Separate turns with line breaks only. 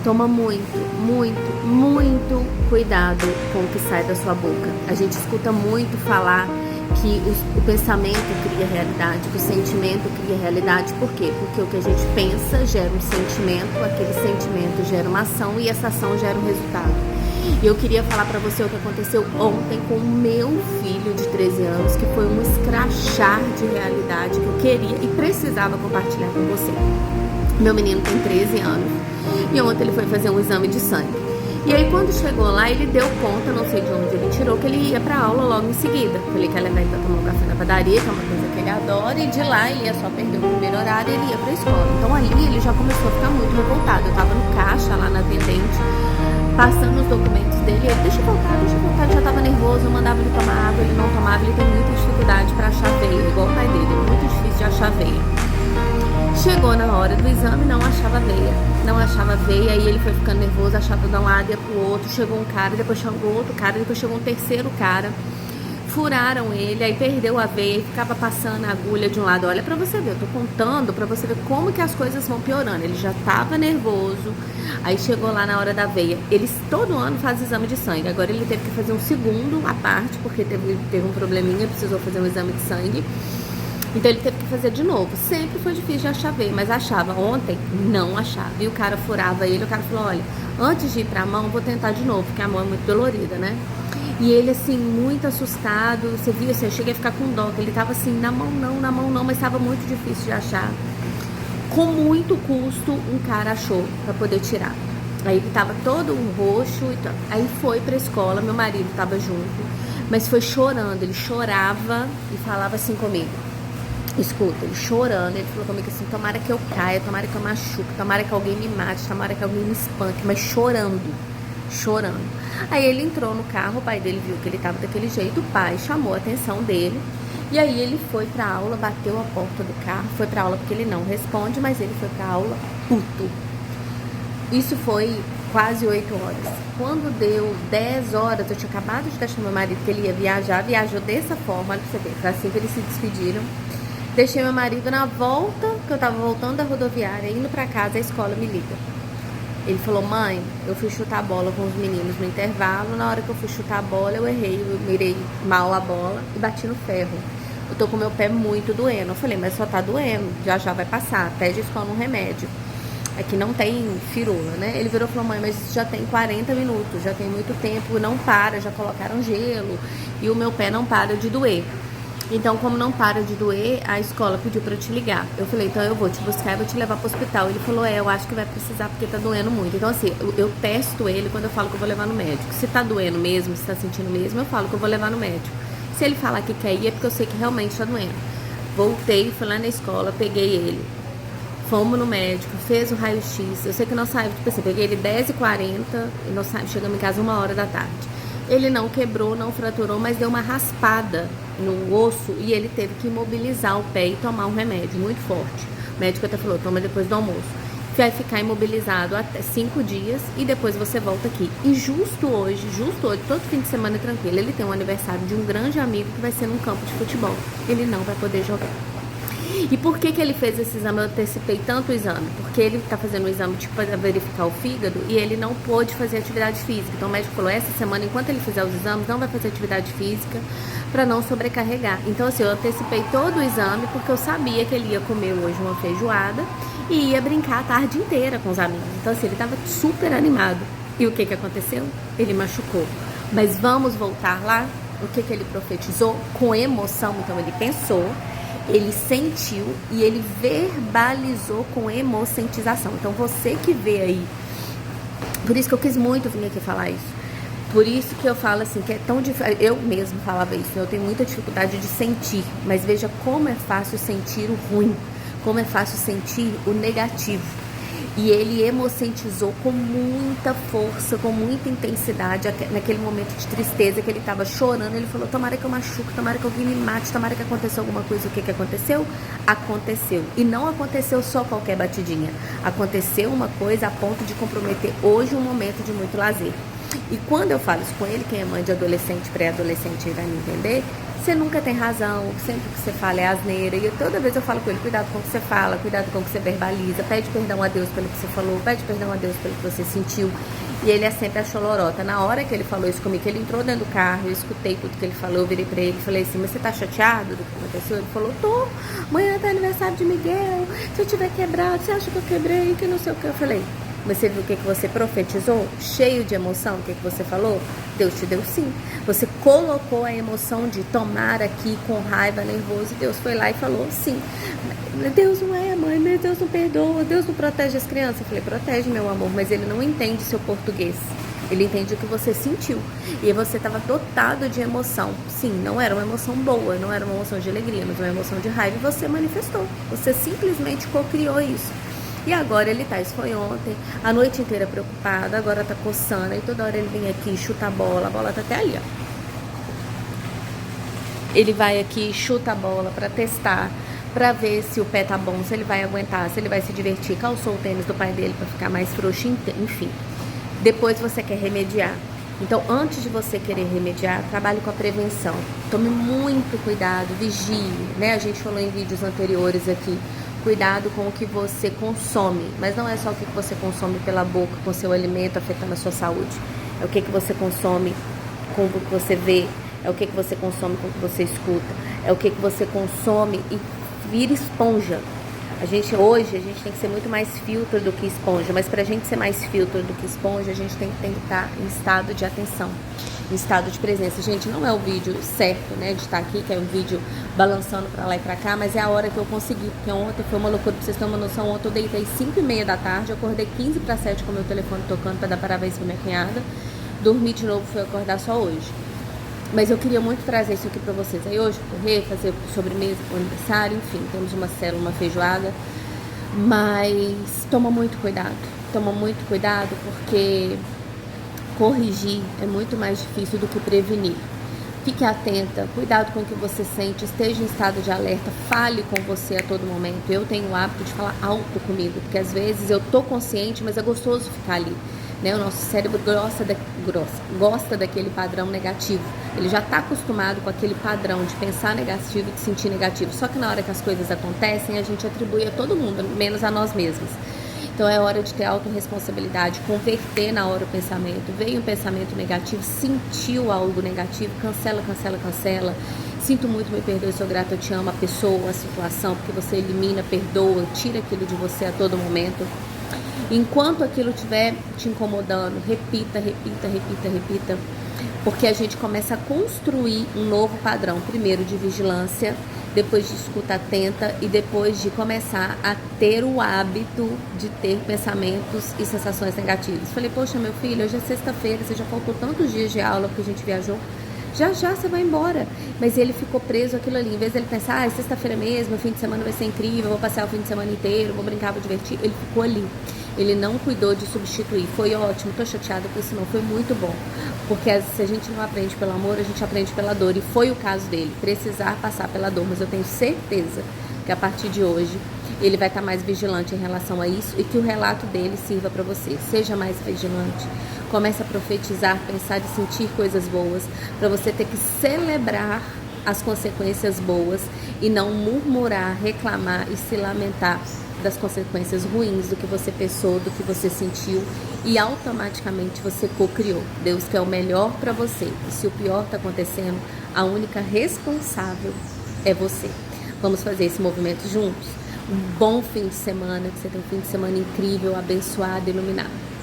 toma muito cuidado com o que sai da sua boca. A gente escuta muito falar que o pensamento cria realidade, que o sentimento cria realidade. Por quê? Porque o que a gente pensa gera um sentimento, aquele sentimento gera uma ação e essa ação gera um resultado. E eu queria falar pra você o que aconteceu ontem com o meu filho de 13 anos, que foi um escrachar de realidade que eu queria e precisava compartilhar com você. Meu menino tem 13 anos e ontem ele foi fazer um exame de sangue. E aí quando chegou lá, ele deu conta, não sei de onde ele tirou, que ele ia pra aula logo em seguida. Falei que ele ia pra tomar um café na padaria, que é uma coisa que ele adora, e de lá ele ia só perder o primeiro horário e ele ia pra escola. Então ali ele já começou a ficar muito revoltado. Eu tava no caixa lá na atendente, passando os documentos dele, e ele, deixa eu voltar, ele já tava nervoso, eu mandava ele tomar água, ele não tomava, ele tem muita dificuldade pra achar veia, igual o pai dele, é muito difícil de achar veia. Chegou na hora do exame, não achava veia, aí ele foi ficando nervoso, achava de um lado, ia pro outro, chegou um cara, depois chegou outro cara, depois chegou um terceiro cara, furaram ele, aí perdeu a veia, ficava passando a agulha de um lado. Olha pra você ver, eu tô contando pra você ver como que as coisas vão piorando. Ele já tava nervoso, aí chegou lá na hora da veia. Eles todo ano fazem exame de sangue, agora ele teve que fazer um segundo à parte, porque teve um probleminha, precisou fazer um exame de sangue. Então ele teve que fazer de novo. Sempre foi difícil de achar veia, mas achava. Ontem, não achava. E o cara furava ele, o cara falou, olha, antes de ir pra mão, vou tentar de novo, porque a mão é muito dolorida, né? E ele, assim, muito assustado. Você viu, assim, eu cheguei a ficar com dó. Ele tava assim, na mão não, mas tava muito difícil de achar. Com muito custo, um cara achou pra poder tirar. Aí ele tava todo roxo e tal. Aí foi pra escola, meu marido tava junto, mas foi chorando. Ele chorava e falava assim comigo. Escuta, ele chorando, ele falou comigo assim, tomara que eu caia, tomara que eu machuque, tomara que alguém me mate, tomara que alguém me espanque, mas chorando. Aí ele entrou no carro, o pai dele viu que ele tava daquele jeito, o pai chamou a atenção dele, e aí ele foi pra aula, bateu a porta do carro, foi pra aula porque ele não responde, mas ele foi pra aula puto. Isso foi quase 8 horas. Quando deu 10 horas, eu tinha acabado de deixar meu marido, que ele ia viajar, viajou dessa forma, olha pra você ver, foi assim que eles se despediram. Deixei meu marido na volta, que eu tava voltando da rodoviária, indo pra casa, a escola me liga. Ele falou, mãe, eu fui chutar a bola com os meninos no intervalo, na hora que eu fui chutar a bola, eu errei, eu mirei mal a bola e bati no ferro. Eu tô com meu pé muito doendo. Eu falei, mas só tá doendo, já vai passar, pede a escola um remédio. Aqui não tem firula, né? Ele virou e falou, mãe, mas isso já tem 40 minutos, já tem muito tempo, não para, já colocaram gelo e o meu pé não para de doer. Então, como não para de doer, a escola pediu pra eu te ligar. Eu falei, então eu vou te buscar e vou te levar pro hospital. Ele falou, eu acho que vai precisar porque tá doendo muito. Então, assim, eu testo ele quando eu falo que eu vou levar no médico. Se tá doendo mesmo, se tá sentindo mesmo, eu falo que eu vou levar no médico. Se ele falar que quer ir, é porque eu sei que realmente tá doendo. Voltei, fui lá na escola, peguei ele. Fomos no médico, fez o raio-x. Eu sei que nós saímos, tipo assim, peguei ele 10h40 e nós chegamos em casa 1h da tarde. Ele não quebrou, não fraturou, mas deu uma raspada no osso e ele teve que imobilizar o pé e tomar um remédio muito forte. O médico até falou, toma depois do almoço. Vai ficar imobilizado até 5 dias e depois você volta aqui. E justo hoje, todo fim de semana é tranquilo, ele tem um aniversário de um grande amigo que vai ser num campo de futebol. Ele não vai poder jogar. E por que ele fez esse exame? Eu antecipei tanto o exame, porque ele tá fazendo o exame tipo, para verificar o fígado e ele não pôde fazer atividade física. Então o médico falou, essa semana, enquanto ele fizer os exames, não vai fazer atividade física para não sobrecarregar. Então assim, eu antecipei todo o exame porque eu sabia que ele ia comer hoje uma feijoada e ia brincar a tarde inteira com os amigos. Então assim, ele tava super animado. E o que aconteceu? Ele machucou. Mas vamos voltar lá? O que ele profetizou? Com emoção, então ele pensou, ele sentiu e ele verbalizou com emocentização. Então você que vê aí, por isso que eu quis muito vir aqui falar isso, por isso que eu falo assim, que é tão difícil, eu mesmo falava isso, eu tenho muita dificuldade de sentir, mas veja como é fácil sentir o ruim, como é fácil sentir o negativo. E ele emocentizou com muita força, com muita intensidade, naquele momento de tristeza que ele estava chorando. Ele falou, tomara que eu machuque, tomara que alguém me mate, tomara que aconteça alguma coisa. O que aconteceu? Aconteceu. E não aconteceu só qualquer batidinha. Aconteceu uma coisa a ponto de comprometer hoje um momento de muito lazer. E quando eu falo isso com ele, quem é mãe de adolescente, pré-adolescente vai me entender, você nunca tem razão, sempre que você fala é asneira. E toda vez eu falo com ele, cuidado com o que você fala, cuidado com o que você verbaliza, pede perdão a Deus pelo que você falou, pede perdão a Deus pelo que você sentiu. E ele é sempre a chororota. Na hora que ele falou isso comigo, que ele entrou dentro do carro, eu escutei tudo que ele falou, eu virei pra ele e falei assim, mas você tá chateado do que aconteceu? Ele falou, tô, amanhã tá aniversário de Miguel, se eu tiver quebrado, você acha que eu quebrei, que não sei o que. Eu falei, mas você viu o que você profetizou? Cheio de emoção, o que você falou? Deus te deu sim. Você colocou a emoção de tomar aqui com raiva, nervoso, e Deus foi lá e falou sim. Deus não é, mãe, mas Deus não perdoa, Deus não protege as crianças. Eu falei, protege, meu amor, mas ele não entende seu português. Ele entende o que você sentiu. E você estava dotado de emoção. Sim, não era uma emoção boa, não era uma emoção de alegria, mas uma emoção de raiva, e você manifestou. Você simplesmente cocriou isso. E agora ele tá, isso foi ontem, a noite inteira preocupado, agora tá coçando, e toda hora ele vem aqui, chuta a bola tá até ali, ó. Ele vai aqui, chuta a bola pra testar, pra ver se o pé tá bom, se ele vai aguentar, se ele vai se divertir, calçou o tênis do pai dele pra ficar mais frouxo, enfim. Depois você quer remediar. Então, antes de você querer remediar, trabalhe com a prevenção. Tome muito cuidado, vigie, né? A gente falou em vídeos anteriores aqui. Cuidado com o que você consome, mas não é só o que você consome pela boca, com seu alimento afetando a sua saúde. É o que você consome com o que você vê, é o que você consome com o que você escuta, é o que você consome e vira esponja. Hoje a gente tem que ser muito mais filtro do que esponja, mas pra gente ser mais filtro do que esponja, a gente tem que estar em estado de atenção, em estado de presença. Gente, não é o vídeo certo, né, de estar aqui, que é um vídeo balançando pra lá e pra cá, mas é a hora que eu consegui, porque ontem foi uma loucura, pra vocês terem uma noção. Ontem eu deitei 5h30 da tarde, acordei 6:45 com o meu telefone tocando pra dar parabéns pra minha cunhada, dormi de novo, fui acordar só hoje. Mas eu queria muito trazer isso aqui pra vocês. Aí hoje, correr, fazer sobremesa pro aniversário, enfim, temos uma célula, uma feijoada. Mas toma muito cuidado, porque corrigir é muito mais difícil do que prevenir. Fique atenta, cuidado com o que você sente, esteja em estado de alerta, fale com você a todo momento. Eu tenho o hábito de falar alto comigo, porque às vezes eu tô consciente, mas é gostoso ficar ali. Né? O nosso cérebro gosta daquele padrão negativo. Ele já está acostumado com aquele padrão de pensar negativo e de sentir negativo. Só que na hora que as coisas acontecem, a gente atribui a todo mundo, menos a nós mesmos. Então é hora de ter autorresponsabilidade, converter na hora o pensamento. Veio um pensamento negativo, sentiu algo negativo, cancela. Sinto muito, me perdoe, sou grata, eu te amo, a pessoa, a situação, porque você elimina, perdoa, tira aquilo de você a todo momento. Enquanto aquilo estiver te incomodando, repita, porque a gente começa a construir um novo padrão, primeiro de vigilância, depois de escuta atenta e depois de começar a ter o hábito de ter pensamentos e sensações negativas. Falei, poxa, meu filho, hoje é sexta-feira, você já faltou tantos dias de aula porque a gente viajou. Já você vai embora. Mas ele ficou preso aquilo ali. Em vez dele pensar, é sexta-feira mesmo, o fim de semana vai ser incrível, vou passear o fim de semana inteiro, vou brincar, vou divertir. Ele ficou ali. Ele não cuidou de substituir. Foi ótimo, tô chateada com isso não, foi muito bom. Porque se a gente não aprende pelo amor, a gente aprende pela dor. E foi o caso dele, precisar passar pela dor. Mas eu tenho certeza que a partir de hoje ele vai estar mais vigilante em relação a isso e que o relato dele sirva para você. Seja mais vigilante. Comece a profetizar, pensar e sentir coisas boas, para você ter que celebrar as consequências boas e não murmurar, reclamar e se lamentar das consequências ruins do que você pensou, do que você sentiu, e automaticamente você co-criou. Deus quer o melhor para você, e se o pior está acontecendo, a única responsável é você. Vamos fazer esse movimento juntos? Um bom fim de semana, que você tenha um fim de semana incrível, abençoado, iluminado.